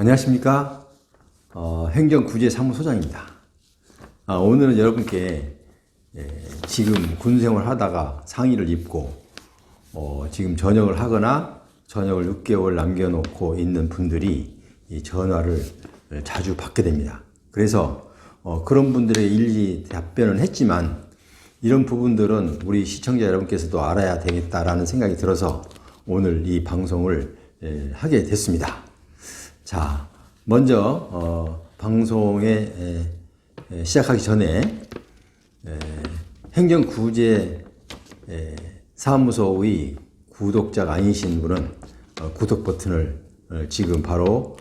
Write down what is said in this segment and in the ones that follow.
안녕하십니까. 행정구제사무소장입니다. 오늘은 여러분께 지금 군생활 하다가 상의를 입고 지금 전역을 하거나 전역을 6개월 남겨놓고 있는 분들이 이 전화를 자주 받게 됩니다. 그래서 그런 분들에게 일일이 답변은 했지만 이런 부분들은 우리 시청자 여러분께서도 알아야 되겠다라는 생각이 들어서 오늘 이 방송을 하게 됐습니다. 자, 먼저 방송에 시작하기 전에 행정구제 사무소의 구독자가 아니신 분은 구독 버튼을 지금 바로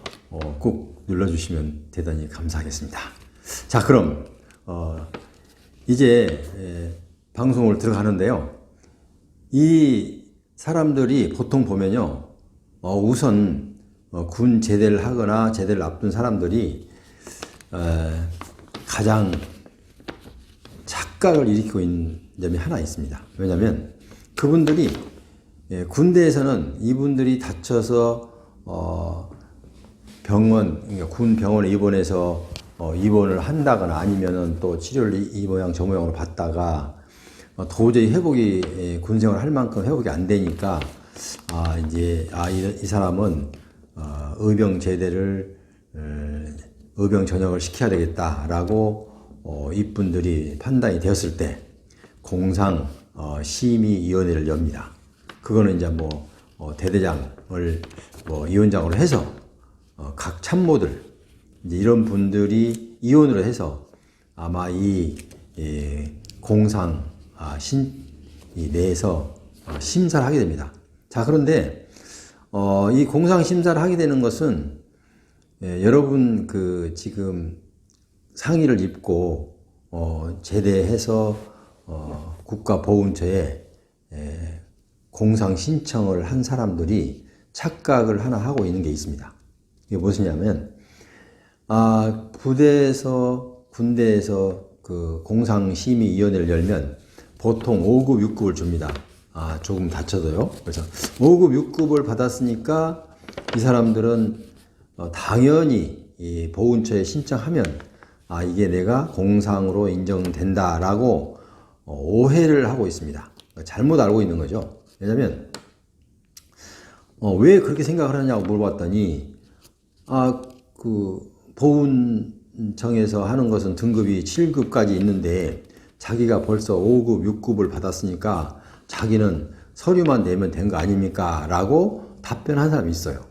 꼭 눌러주시면 대단히 감사하겠습니다. 자, 그럼 이제 방송을 들어가는데요. 이 사람들이 보통 보면요, 우선 군 제대를 하거나 제대를 앞둔 사람들이 가장 착각을 일으키고 있는 점이 하나 있습니다. 왜냐하면 그분들이 군대에서는 이분들이 다쳐서 병원, 그러니까 군 병원에 입원해서 입원을 한다거나 아니면은 또 치료를 이 모양 저 모양으로 받다가 도저히 회복이 군생활 할 만큼 회복이 안 되니까 이 사람은 의병 제대를 의병 전역을 시켜야 되겠다라고 이분들이 판단이 되었을 때 공상 심의위원회를 엽니다. 그거는 이제 대대장을 위원장으로 해서 각 참모들 이제 이런 분들이 위원으로 해서 아마 이 공상 내에서 심사를 하게 됩니다. 자, 그런데 이 공상 심사를 하게 되는 것은 여러분 지금 상의를 입고 제대해서 국가보훈처에 공상 신청을 한 사람들이 착각을 하나 하고 있는 게 있습니다. 이게 무엇이냐면 군대에서 그 공상심의위원회를 열면 보통 5급, 6급을 줍니다. 조금 다쳐도요. 그래서 5급, 6급을 받았으니까 이 사람들은 당연히 이 보훈처에 신청하면 이게 내가 공상으로 인정된다라고 오해를 하고 있습니다. 잘못 알고 있는 거죠. 왜냐하면 왜 그렇게 생각을 하냐고 물어봤더니 보훈청에서 하는 것은 등급이 7급까지 있는데 자기가 벌써 5급, 6급을 받았으니까 자기는 서류만 내면 된 거 아닙니까? 라고 답변한 사람이 있어요.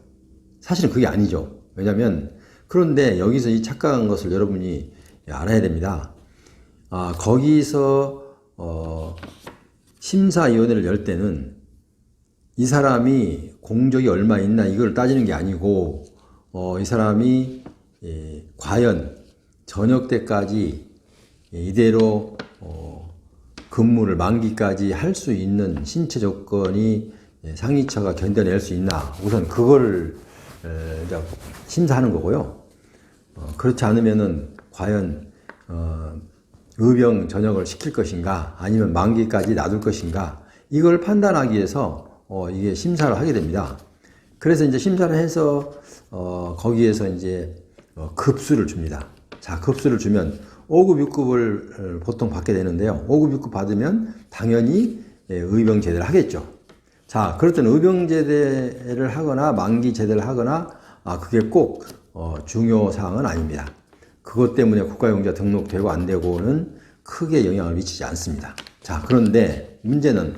사실은 그게 아니죠. 왜냐면 그런데 여기서 이 착각한 것을 여러분이 알아야 됩니다. 거기서 심사위원회를 열 때는 이 사람이 공적이 얼마 있나 이걸 따지는 게 아니고 이 사람이 과연 전역 때까지 이대로 근무를 만기까지 할 수 있는 신체 조건이 상위처가 견뎌낼 수 있나, 우선 그거를 심사하는 거고요. 그렇지 않으면은 과연 의병 전역을 시킬 것인가 아니면 만기까지 놔둘 것인가, 이걸 판단하기 위해서 이게 심사를 하게 됩니다. 그래서 이제 심사를 해서 거기에서 이제 급수를 줍니다. 자, 급수를 주면 5급, 6급을 보통 받게 되는데요. 5급, 6급 받으면 당연히 의병 제대를 하겠죠. 자, 그렇던 의병 제대를 하거나 만기 제대를 하거나 그게 꼭 중요 사항은 아닙니다. 그것 때문에 국가용자 등록되고 안 되고는 크게 영향을 미치지 않습니다. 자, 그런데 문제는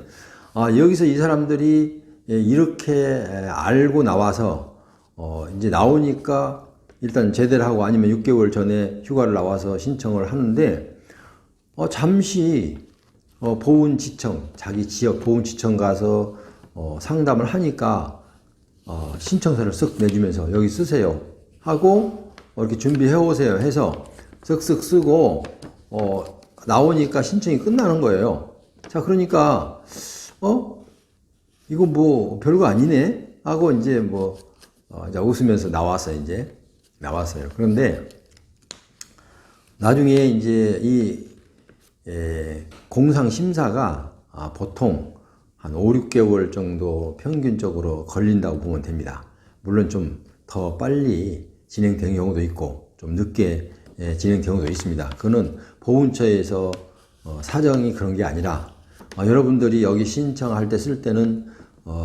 여기서 이 사람들이 이렇게 알고 나와서 이제 나오니까 일단 제대를 하고 아니면 6개월 전에 휴가를 나와서 신청을 하는데 잠시 보훈지청, 자기 지역 보훈지청 가서 상담을 하니까 신청서를 쓱 내주면서 여기 쓰세요 하고 이렇게 준비해 오세요 해서 쓱쓱 쓰고 나오니까 신청이 끝나는 거예요. 자, 그러니까 이거 뭐 별거 아니네 하고 이제 이제 웃으면서 나왔어요. 그런데 나중에 이제 이 공상 심사가 보통 한 5, 6개월 정도 평균적으로 걸린다고 보면 됩니다. 물론 좀 더 빨리 진행되는 경우도 있고 좀 늦게 진행되는 경우도 있습니다. 그거는 보훈처에서 사정이 그런 게 아니라 여러분들이 여기 신청할 때 쓸 때는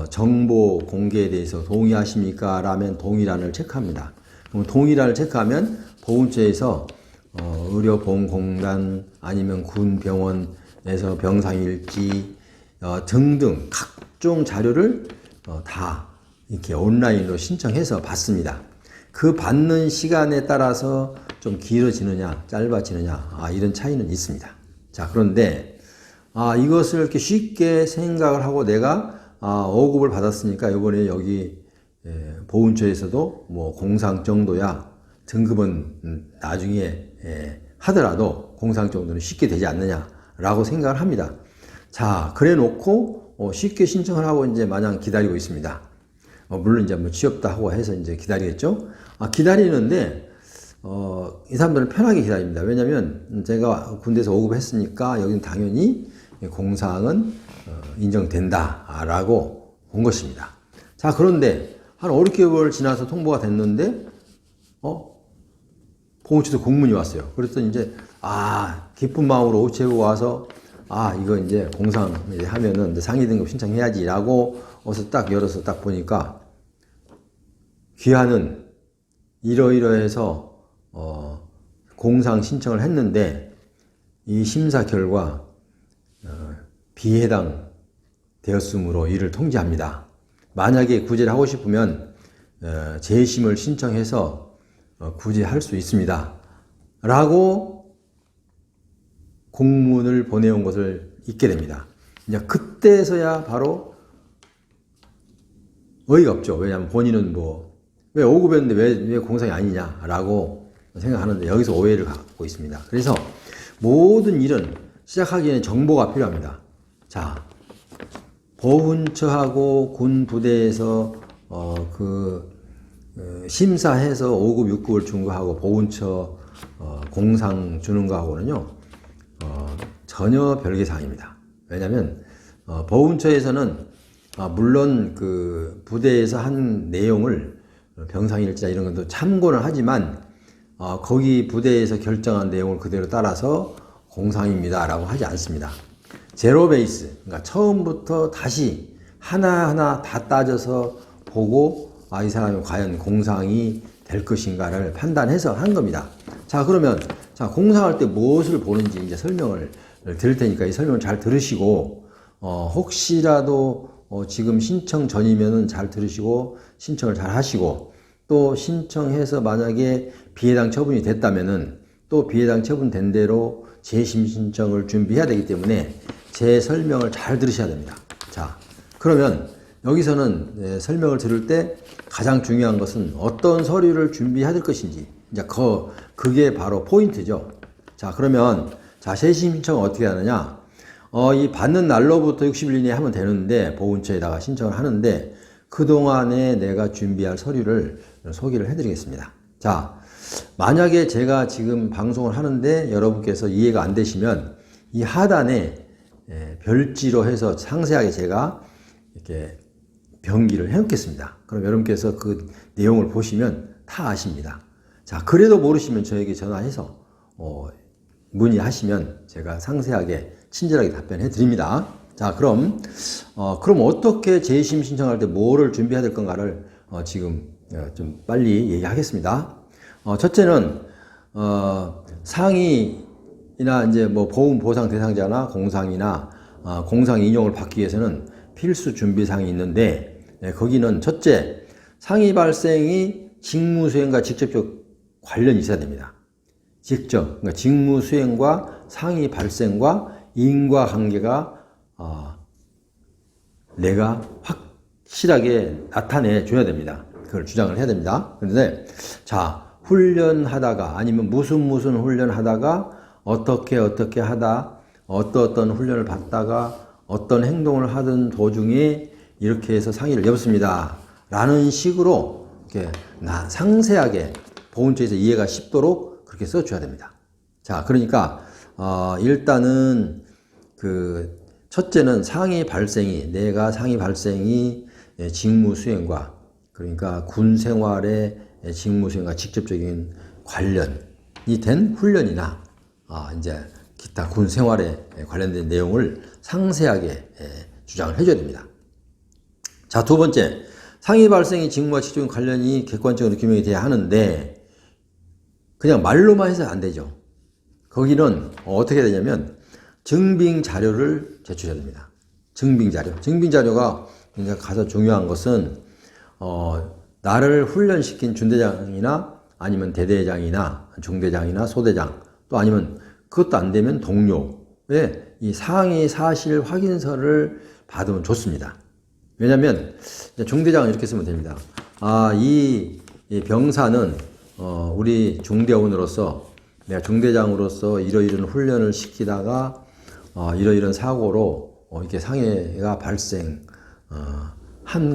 정보 공개에 대해서 동의하십니까? 라면 동의란을 체크합니다. 그럼 동의란을 체크하면 보훈처에서 의료보험공단 아니면 군병원에서 병상일지 등등 각종 자료를 다 이렇게 온라인으로 신청해서 받습니다. 그 받는 시간에 따라서 좀 길어지느냐 짧아지느냐 이런 차이는 있습니다. 자, 그런데 이것을 이렇게 쉽게 생각을 하고 내가 5급을 받았으니까 이번에 여기 보훈처에서도 뭐 공상 정도야 등급은 나중에 하더라도 공상 정도는 쉽게 되지 않느냐라고 생각을 합니다. 자, 그래 놓고 쉽게 신청을 하고 이제 마냥 기다리고 있습니다. 물론 이제 뭐 취업도 하고 해서 이제 기다리겠죠. 기다리는데 이 사람들은 편하게 기다립니다. 왜냐면 제가 군대에서 5급 했으니까 여기는 당연히 공상은 인정된다라고 본 것입니다. 자, 그런데 한 5, 6개월 지나서 통보가 됐는데 보훈처에서 공문이 왔어요. 그랬더니 이제 기쁜 마음으로 오체고 와서 이거 이제 공상 이제 하면은 이제 상위 등급 신청해야지라고 어서 딱 열어서 딱 보니까 귀하는 이러이러해서 공상 신청을 했는데 이 심사 결과 비해당 되었으므로 이를 통지합니다. 만약에 구제를 하고 싶으면 재심을 신청해서 구제할 수 있습니다. 라고 공문을 보내온 것을 잊게 됩니다. 이제 그때서야 바로 어이가 없죠. 왜냐하면 본인은 왜 5급이었는데 왜 공상이 아니냐라고 생각하는데 여기서 오해를 갖고 있습니다. 그래서 모든 일은 시작하기 전에 정보가 필요합니다. 자, 보훈처하고 군 부대에서 심사해서 5급, 6급을 준 거하고 보훈처 공상 주는 거하고는요 전혀 별개 사항입니다. 왜냐하면 보훈처에서는 물론 그 부대에서 한 내용을 병상일자 이런 것도 참고는 하지만 거기 부대에서 결정한 내용을 그대로 따라서 공상입니다라고 하지 않습니다. 제로 베이스, 그러니까 처음부터 다시 하나하나 다 따져서 보고 이 사람이 과연 공상이 될 것인가를 판단해서 한 겁니다. 자, 그러면 공상할 때 무엇을 보는지 이제 설명을 드릴 테니까 이 설명을 잘 들으시고 혹시라도 지금 신청 전이면은 잘 들으시고 신청을 잘 하시고 또 신청해서 만약에 비해당 처분이 됐다면은 또 비해당 처분된 대로 재심 신청을 준비해야 되기 때문에 제 설명을 잘 들으셔야 됩니다. 자, 그러면 여기서는 설명을 들을 때 가장 중요한 것은 어떤 서류를 준비해야 될 것인지 이제 그게 바로 포인트죠. 자, 그러면 재심 신청은 어떻게 하느냐? 이 받는 날로부터 60일 이내에 하면 되는데 보훈처에다가 신청을 하는데 그동안에 내가 준비할 서류를 소개를 해드리겠습니다. 자, 만약에 제가 지금 방송을 하는데 여러분께서 이해가 안 되시면 이 하단에 별지로 해서 상세하게 제가 이렇게 병기를 해놓겠습니다. 그럼 여러분께서 그 내용을 보시면 다 아십니다. 자, 그래도 모르시면 저에게 전화해서 문의하시면 제가 상세하게 친절하게 답변해 드립니다. 자, 그럼 어떻게 재심 신청할 때 뭐를 준비해야 될 건가를 지금 좀 빨리 얘기하겠습니다. 첫째는 상위나 이제 뭐 보훈 보상 대상자나 공상이나 공상 인용을 받기 위해서는 필수 준비사항이 있는데 거기는 첫째, 상위 발생이 직무 수행과 직접적 관련이 있어야 됩니다. 그러니까 직무 수행과 상위 발생과 인과관계가 내가 확실하게 나타내 줘야 됩니다. 그걸 주장을 해야 됩니다. 그런데 훈련하다가 아니면 무슨 훈련하다가 어떻게 하다 어떤 훈련을 받다가 어떤 행동을 하던 도중에 이렇게 해서 상의를 입었습니다. 라는 식으로 이렇게 상세하게 보훈처에서 이해가 쉽도록 그렇게 써줘야 됩니다. 자, 그러니까 일단은 첫째는 내가 상위 발생이 직무 수행과 그러니까 군 생활에 직무 수행과 직접적인 관련이 된 훈련이나 이제 기타 군 생활에 관련된 내용을 상세하게 주장을 해줘야 됩니다. 자, 두 번째, 상해 발생이 직무와 직접적인 관련이 객관적으로 규명이 돼야 하는데 그냥 말로만 해서 안 되죠. 거기는 어떻게 되냐면 증빙 자료를 제출해야 됩니다. 증빙 자료. 증빙 자료가 굉장히 가장 중요한 것은 나를 훈련시킨 준대장이나 아니면 대대장이나 중대장이나 소대장 또 아니면 그것도 안 되면 동료의 이 상해 사실 확인서를 받으면 좋습니다. 왜냐하면 중대장은 이렇게 쓰면 됩니다. 이 병사는 우리 중대원으로서 내가 중대장으로서 이러이러한 훈련을 시키다가 이러이러한 사고로 이렇게 상해가 발생한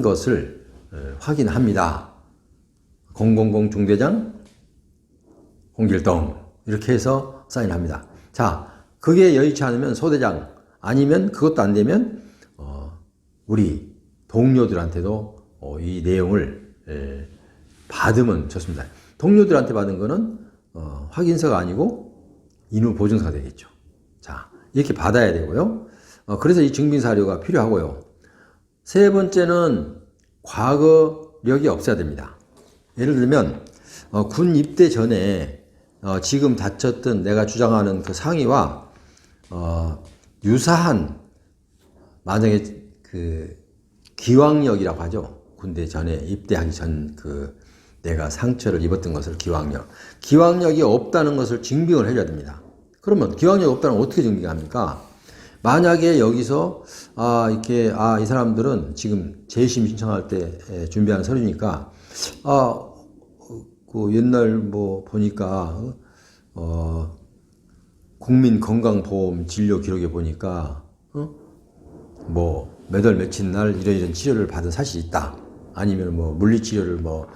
것을 확인합니다. 000 중대장 홍길동 이렇게 해서 사인합니다. 자, 그게 여의치 않으면 소대장 아니면 그것도 안 되면 우리 동료들한테도 이 내용을 받으면 좋습니다. 동료들한테 받은 거는 확인서가 아니고 인후보증서가 되겠죠. 자, 이렇게 받아야 되고요. 그래서 이 증빙사료가 필요하고요. 세 번째는 과거력이 없어야 됩니다. 예를 들면 군 입대 전에 지금 다쳤던 내가 주장하는 그 상의와 유사한 만약에 그 기왕력이라고 하죠. 군대 전에 입대하기 전 그 내가 상처를 입었던 것을 기왕력이 없다는 것을 증빙을 해줘야 됩니다. 그러면 기왕력이 없다는 걸 어떻게 증빙합니까? 만약에 여기서 이렇게 이 사람들은 지금 재심 신청할 때 준비하는 서류니까 그 옛날 뭐 보니까 국민건강보험 진료 기록에 보니까 뭐 몇 월 며칠 날 이런 치료를 받은 사실이 있다. 아니면 뭐 물리치료를 뭐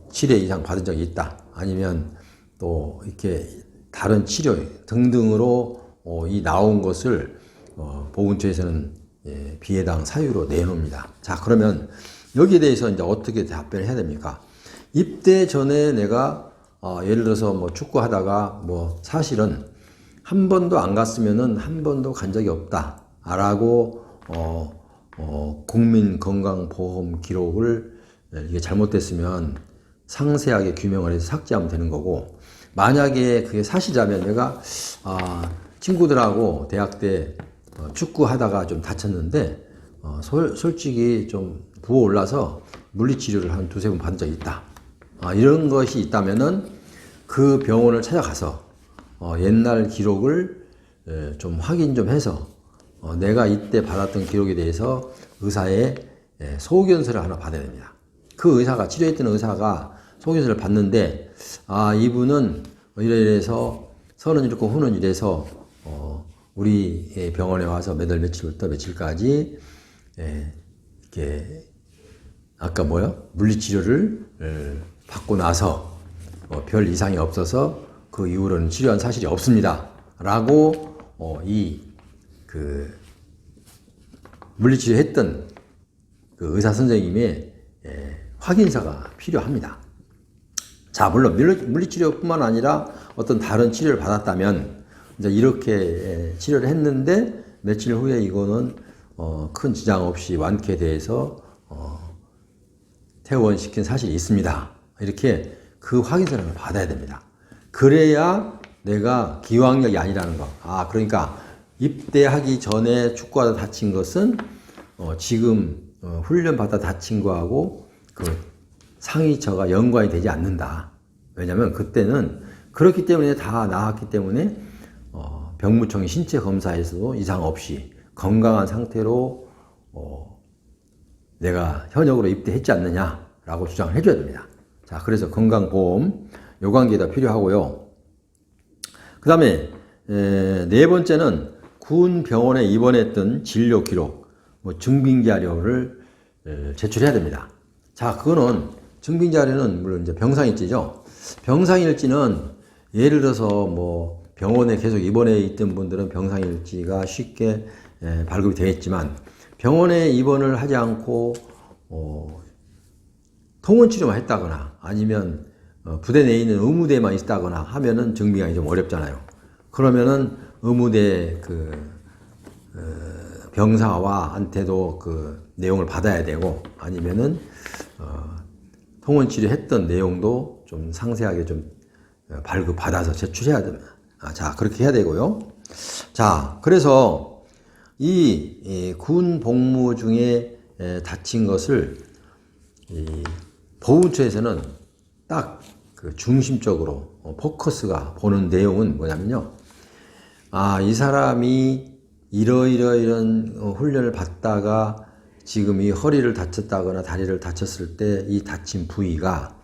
7회 이상 받은 적이 있다. 아니면 또 이렇게 다른 치료 등등으로 이 나온 것을 보훈처에서는 비해당 사유로 내놓습니다. 자, 그러면 여기에 대해서 이제 어떻게 답변을 해야 됩니까? 입대 전에 내가 예를 들어서 뭐 축구하다가 뭐 사실은 한 번도 안 갔으면은 한 번도 간 적이 없다라고 국민건강보험 기록을 이게 잘못됐으면 상세하게 규명을 해서 삭제하면 되는 거고, 만약에 그게 사실이라면 내가 친구들하고 대학 때 축구하다가 좀 다쳤는데 솔직히 좀 부어올라서 물리치료를 한 두세 번 받은 적이 있다. 이런 것이 있다면은 그 병원을 찾아가서 옛날 기록을 좀 확인 좀 해서 내가 이때 받았던 기록에 대해서 의사의 소견서를 하나 받아야 됩니다. 그 의사가, 치료했던 의사가 소견서를 받는데 이분은 이래서 선은 이렇고 후는 이래서 우리 병원에 와서 몇 월 며칠부터 며칠까지 이렇게 아까 물리치료를 받고 나서 별 이상이 없어서 그 이후로는 치료한 사실이 없습니다. 라고 물리치료 했던 그 의사 선생님의 확인서가 필요합니다. 자, 물론 물리치료뿐만 아니라 어떤 다른 치료를 받았다면 이제 이렇게 치료를 했는데 며칠 후에 이거는 큰 지장 없이 완쾌돼서 퇴원시킨 사실이 있습니다. 이렇게 그 확인서를 받아야 됩니다. 그래야 내가 기왕력이 아니라는 거. 그러니까 입대하기 전에 축구하다 다친 것은 지금 훈련받아 다친 거하고 그 상위처가 연관이 되지 않는다. 왜냐하면 그때는 그렇기 때문에 다 나았기 때문에 병무청이 신체 검사에서도 이상 없이 건강한 상태로 내가 현역으로 입대했지 않느냐라고 주장을 해줘야 됩니다. 자, 그래서 건강보험 요 관계가 필요하고요. 그 다음에 네 번째는 군 병원에 입원했던 진료 기록, 증빙 자료를 제출해야 됩니다. 자, 그거는 증빙 자료는 물론 이제 병상일지죠. 병상일지는 예를 들어서 뭐 병원에 계속 입원해 있던 분들은 병상일지가 쉽게 발급이 되겠지만 병원에 입원을 하지 않고 통원 치료만 했다거나 아니면 부대 내에 있는 의무대만 있다거나 하면은 증빙이 좀 어렵잖아요. 그러면은 의무대 병사와한테도 그 내용을 받아야 되고 아니면은 통원 치료했던 내용도 좀 상세하게 좀 발급받아서 제출해야 됩니다. 자, 그렇게 해야 되고요. 자, 그래서 이 군 복무 중에 다친 것을 이 보훈처에서는 딱 그 중심적으로 포커스가 보는 내용은 뭐냐면요. 이 사람이 이런 훈련을 받다가 지금 이 허리를 다쳤다거나 다리를 다쳤을 때 이 다친 부위가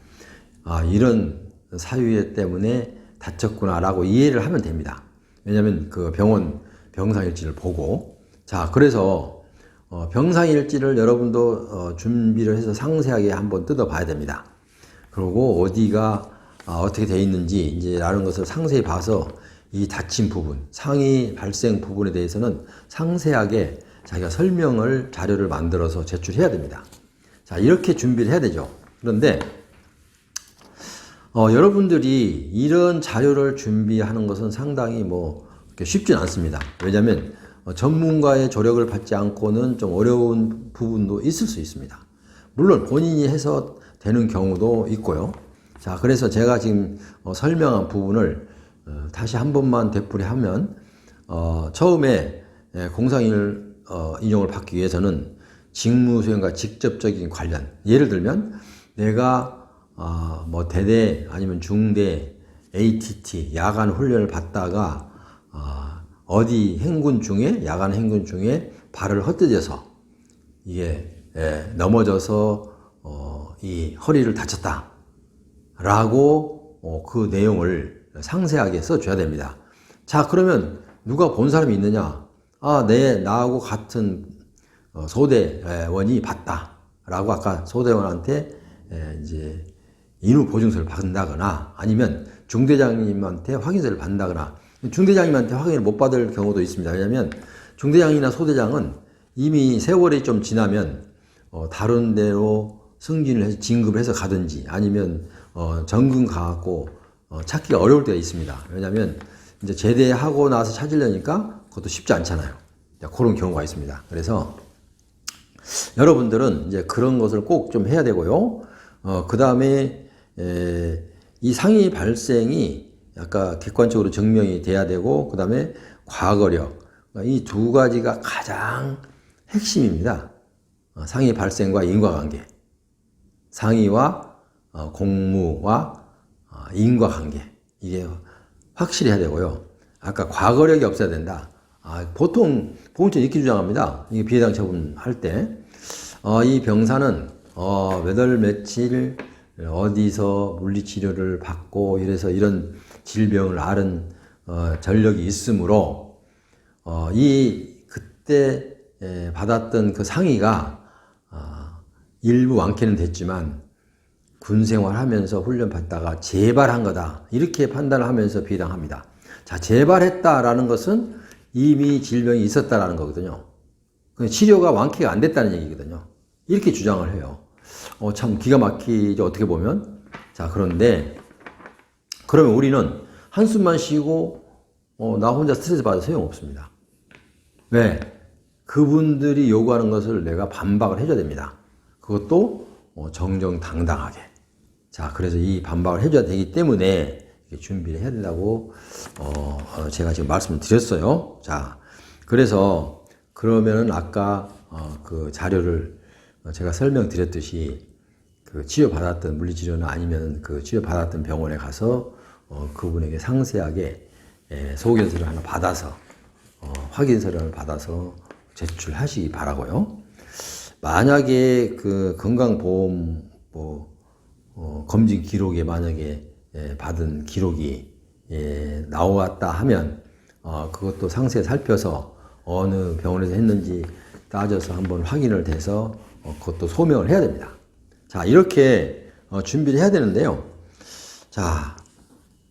이런 사유 때문에 다쳤구나라고 이해를 하면 됩니다. 왜냐하면 그 병원 병상일지를 보고 자 그래서 병상일지를 여러분도 준비를 해서 상세하게 한번 뜯어봐야 됩니다. 그리고 어디가 어떻게 돼 있는지 이제 라는 것을 상세히 봐서 이 다친 부분, 상해 발생 부분에 대해서는 상세하게 자기가 설명을 자료를 만들어서 제출해야 됩니다. 자 이렇게 준비를 해야 되죠. 그런데 여러분들이 이런 자료를 준비하는 것은 상당히 쉽진 않습니다. 왜냐하면 전문가의 조력을 받지 않고는 좀 어려운 부분도 있을 수 있습니다. 물론 본인이 해서 되는 경우도 있고요. 자, 그래서 제가 지금 설명한 부분을 다시 한 번만 되풀이하면 처음에 공상인을 인용을 받기 위해서는 직무 수행과 직접적인 관련 예를 들면 내가 대대 아니면 중대 ATT 야간 훈련을 받다가 어디 행군 중에 야간 행군 중에 발을 헛디뎌서 이게 넘어져서 이 허리를 다쳤다 라고 그 내용을 상세하게 써줘야 됩니다. 자 그러면 누가 본 사람이 있느냐 나하고 같은 소대원이 봤다 라고 아까 소대원한테 이제 인후 보증서를 받는다거나 아니면 중대장님한테 확인서를 받는다거나 중대장님한테 확인을 못 받을 경우도 있습니다. 왜냐하면 중대장이나 소대장은 이미 세월이 좀 지나면 다른 데로 승진을 해서 진급을 해서 가든지 아니면 전근 가갖고 찾기가 어려울 때가 있습니다. 왜냐하면 이제 제대하고 나서 찾으려니까 그것도 쉽지 않잖아요. 그런 경우가 있습니다. 그래서 여러분들은 이제 그런 것을 꼭 좀 해야 되고요. 그 다음에 이 상해 발생이 아까 객관적으로 증명이 돼야 되고 그 다음에 과거력 이 두 가지가 가장 핵심입니다. 상해 발생과 인과관계 상해와 공무와 인과관계 이게 확실히 해야 되고요. 아까 과거력이 없어야 된다. 보통 보훈처 이렇게 주장합니다. 이게 비해당 처분할 때 이 병사는 몇 월 며칠 어디서 물리치료를 받고 이래서 이런 질병을 앓은 전력이 있으므로 그때 받았던 그 상의가 일부 완쾌는 됐지만 군 생활하면서 훈련 받다가 재발한 거다 이렇게 판단을 하면서 비해당합니다. 자 재발했다라는 것은 이미 질병이 있었다라는 거거든요. 치료가 완쾌가 안 됐다는 얘기거든요. 이렇게 주장을 해요. 참 기가 막히죠 어떻게 보면. 자 그런데 그러면 우리는 한숨만 쉬고 나 혼자 스트레스 받아도 소용없습니다. 왜? 그분들이 요구하는 것을 내가 반박을 해줘야 됩니다. 그것도 정정당당하게. 자 그래서 이 반박을 해줘야 되기 때문에 준비를 해야 된다고 제가 지금 말씀을 드렸어요. 자 그래서 그러면은 아까 그 자료를 제가 설명드렸듯이 그 치료받았던 물리치료나 아니면 그 치료받았던 병원에 가서 그분에게 상세하게 소견서를 하나 받아서 확인서를 하나 받아서 제출하시기 바라고요. 만약에 그 건강보험 검진 기록에 만약에 받은 기록이 나왔다 하면 그것도 상세히 살펴서 어느 병원에서 했는지 따져서 한번 확인을 돼서 그것도 소명을 해야 됩니다. 자 이렇게 준비를 해야 되는데요. 자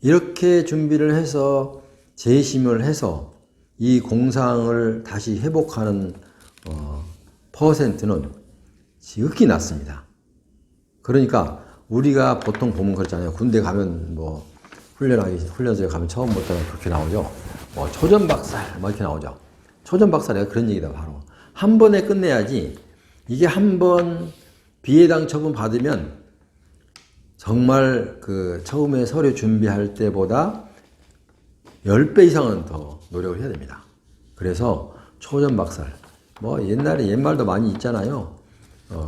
이렇게 준비를 해서 재심을 해서 이 공상을 다시 회복하는 퍼센트는 지극히 낮습니다. 그러니까 우리가 보통 보면 그렇잖아요. 군대 가면 뭐 훈련소에 가면 처음부터 그렇게 나오죠. 뭐 초전박살 뭐 이렇게 나오죠. 초전박살이 그런 얘기다. 바로 한 번에 끝내야지. 이게 한 번 비해당 처분 받으면 정말 그 처음에 서류 준비할 때보다 10배 이상은 더 노력을 해야 됩니다. 그래서 초전박살 뭐 옛날에 옛말도 많이 있잖아요.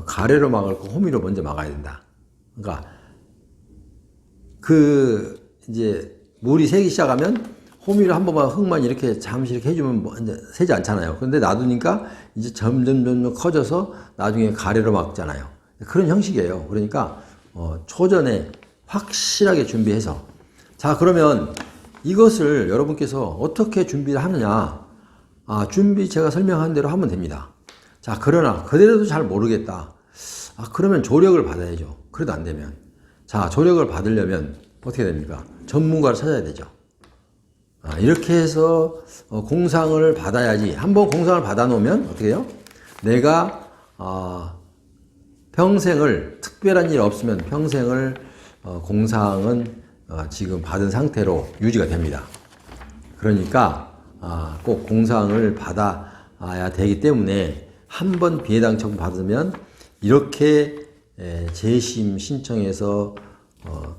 가래로 막을 거 호미로 먼저 막아야 된다. 그러니까 그 이제 물이 새기 시작하면 호미로 한 번만 흙만 이렇게 잠시 이렇게 해주면 뭐 이제 새지 않잖아요. 근데 놔두니까 이제 점점 커져서 나중에 가래로 막잖아요. 그런 형식이에요. 그러니까 초전에 확실하게 준비해서 자 그러면 이것을 여러분께서 어떻게 준비를 하느냐. 준비 제가 설명한 대로 하면 됩니다. 자 그러나 그대로도 잘 모르겠다. 그러면 조력을 받아야죠. 그래도 안 되면 자 조력을 받으려면 어떻게 됩니까? 전문가를 찾아야 되죠. 이렇게 해서 공상을 받아야지. 한번 공상을 받아 놓으면 어떻게 해요? 내가 평생을 특별한 일 없으면 평생을 공상은 지금 받은 상태로 유지가 됩니다. 그러니까 꼭 공상을 받아야 되기 때문에 한 번 비해당 처분 받으면 이렇게 재심 신청해서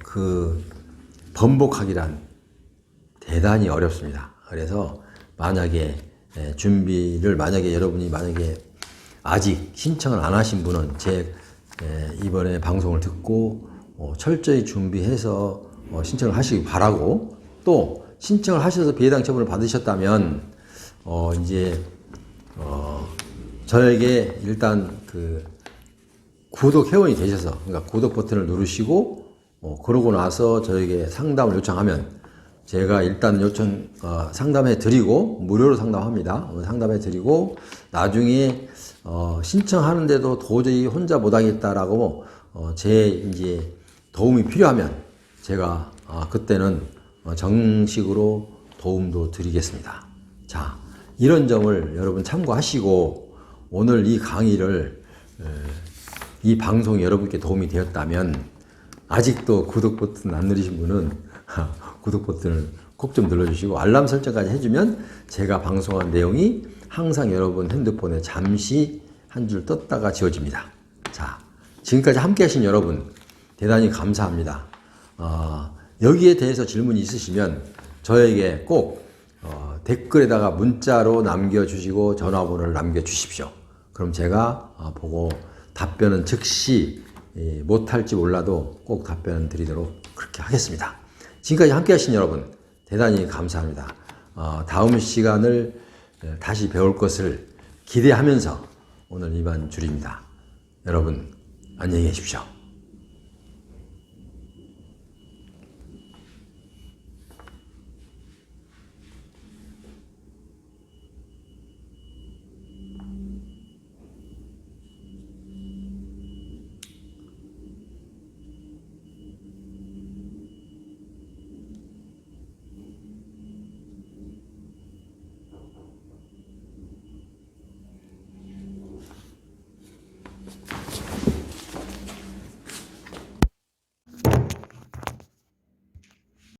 그 번복하기란 대단히 어렵습니다. 그래서 만약에 준비를 여러분이 만약에 아직 신청을 안 하신 분은 제 이번에 방송을 듣고 철저히 준비해서 신청을 하시기 바라고, 또 신청을 하셔서 비해당 처분을 받으셨다면 이제 저에게 일단 그 구독 회원이 되셔서, 그러니까 구독 버튼을 누르시고 그러고 나서 저에게 상담을 요청하면 제가 일단 상담해 드리고, 무료로 상담합니다. 상담해 드리고, 나중에 신청하는데도 도저히 혼자 못하겠다라고 제 이제 도움이 필요하면 제가 그때는 정식으로 도움도 드리겠습니다. 자, 이런 점을 여러분 참고하시고, 오늘 이 강의를 이 방송이 여러분께 도움이 되었다면, 아직도 구독 버튼 안 누르신 분은 구독 버튼을 꼭 좀 눌러주시고 알람 설정까지 해주면 제가 방송한 내용이 항상 여러분 핸드폰에 잠시 한 줄 떴다가 지워집니다. 자, 지금까지 함께 하신 여러분 대단히 감사합니다. 여기에 대해서 질문이 있으시면 저에게 꼭 댓글에다가 문자로 남겨주시고 전화번호를 남겨주십시오. 그럼 제가 보고 답변은 즉시 못할지 몰라도 꼭 답변 드리도록 그렇게 하겠습니다. 지금까지 함께 하신 여러분 대단히 감사합니다. 다음 시간을 다시 배울 것을 기대하면서 오늘 이만 줄입니다. 여러분 안녕히 계십시오.